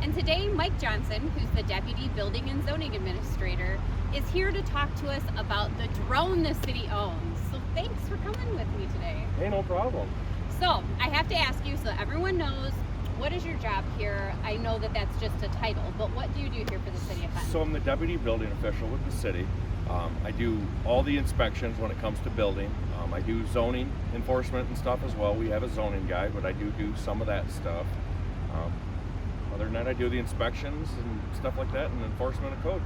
And today, Mike Johnson, who's the Deputy Building and Zoning Administrator, is here to talk to us about the drone the city owns. So thanks for coming with me today. Hey, no problem. So I have to ask you, so everyone knows, what is your job here? I know that that's just a title, but what do you do here for the city of Fenton? So I'm the deputy building official with the city. I do all the inspections when it comes to building. I do zoning enforcement and stuff as well. We have a zoning guy, but I do some of that stuff. Other than that, I do the inspections and stuff like that and enforcement of code.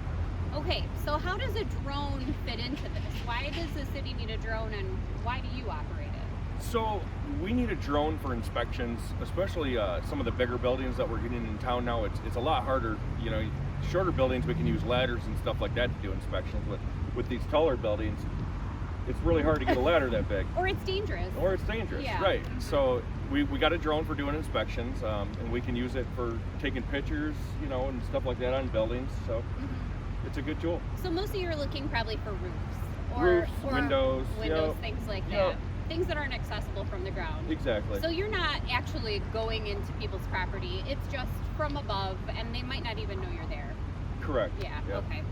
Okay, so how does a drone fit into this? Why does the city need a drone, and why do you operate it? So we need a drone for inspections, especially some of the bigger buildings that we're getting in town now. It's a lot harder. You know, shorter buildings we can use ladders and stuff like that to do inspections. With these taller buildings, it's really hard to get a ladder that big. Or it's dangerous. Yeah. Right. So we got a drone for doing inspections, and we can use it for taking pictures, you know, and stuff like that on buildings. So it's a good tool. So mostly you're looking probably for roofs. Roofs, windows. Windows, things like that. Things that aren't accessible from the ground. Exactly. So you're not actually going into people's property. It's just from above, and they might not even know you're there. Correct. Yeah. Yep. Okay.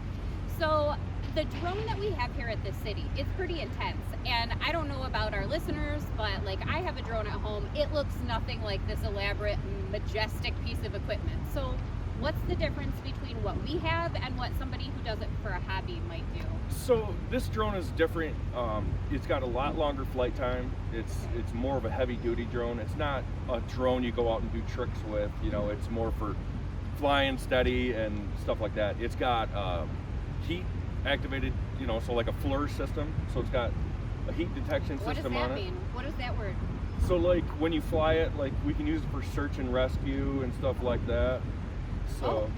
So the drone that we have here at the city, it's pretty intense. And I don't know about our listeners, but like I have a drone at home. It looks nothing like this elaborate, majestic piece of equipment. So what's the difference between what we have and what somebody who does it for a hobby might do? So this drone is different. It's got a lot longer flight time. It's more of a heavy duty drone. It's not a drone you go out and do tricks with. You know, it's more for flying steady and stuff like that. It's got heat activated, you know, so like a FLIR system. So it's got a heat detection system on it. What does that mean? What is that word? So like when you fly it, like we can use it for search and rescue and stuff like that. So.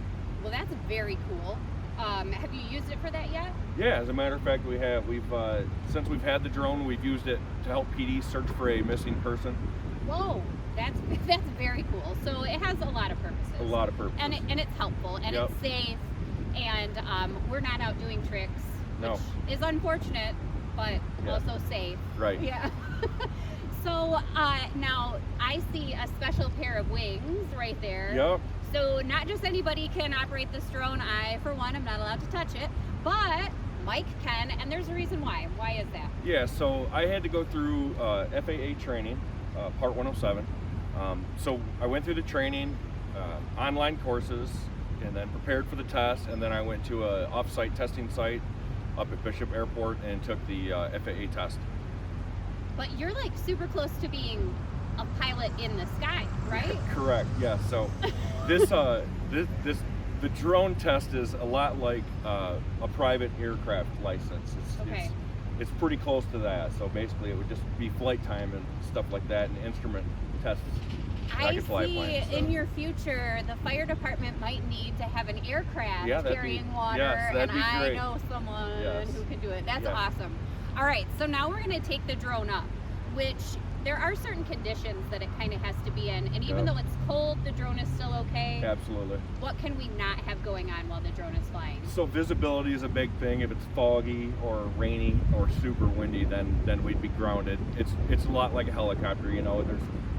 Well, that's very cool. Have you used it for that yet? Yeah, as a matter of fact, we have. Since we've had the drone, we've used it to help PD search for a missing person. Whoa, that's very cool. So it has a lot of purposes. A lot of purposes. And it's helpful, and it's safe, and we're not out doing tricks, which is unfortunate, but also safe. Right. Yeah. So now I see a special pair of wings right there. Yep. So not just anybody can operate this drone. I, for one, am not allowed to touch it, but Mike can, and there's a reason why. Why is that? Yeah, so I had to go through FAA training, Part 107. So I went through the training, online courses, and then prepared for the test, and then I went to a off-site testing site up at Bishop Airport and took the FAA test. But you're like super close to being a pilot in the sky, right? Correct. Yeah. So the drone test is a lot like a private aircraft license. It's pretty close to that. So basically, it would just be flight time and stuff like that, and instrument tests. I see in your future, the fire department might need to have an aircraft carrying water, that'd and be great. I know someone who can do it. That's awesome. All right, so now we're going to take the drone up, which there are certain conditions that it kind of has to be in, and even though it's cold, the drone is still okay. Absolutely. What can we not have going on while the drone is flying? So visibility is a big thing. If it's foggy or rainy or super windy, then we'd be grounded. It's a lot like a helicopter, you know.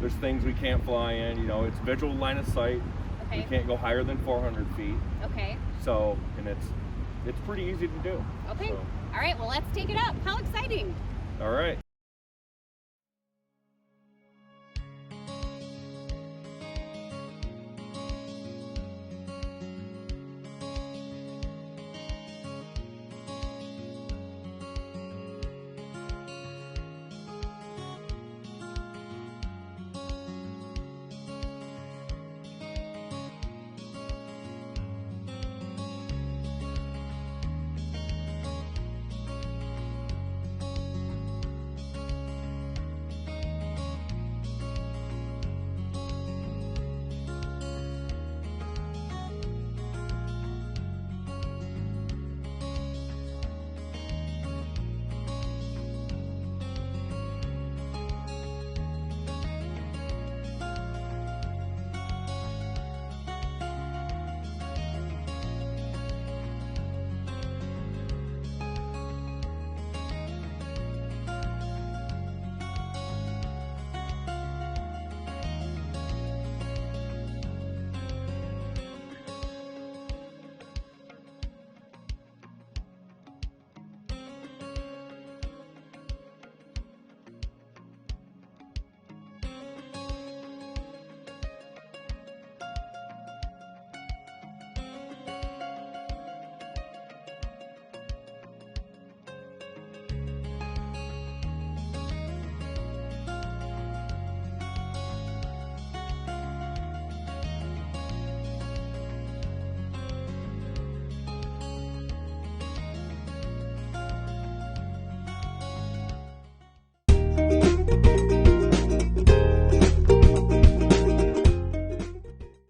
There's things we can't fly in, you know. It's visual line of sight. Okay. We can't go higher than 400 feet. Okay. So, and it's pretty easy to do. Okay. So. All right, well, let's take it up. How exciting. All right.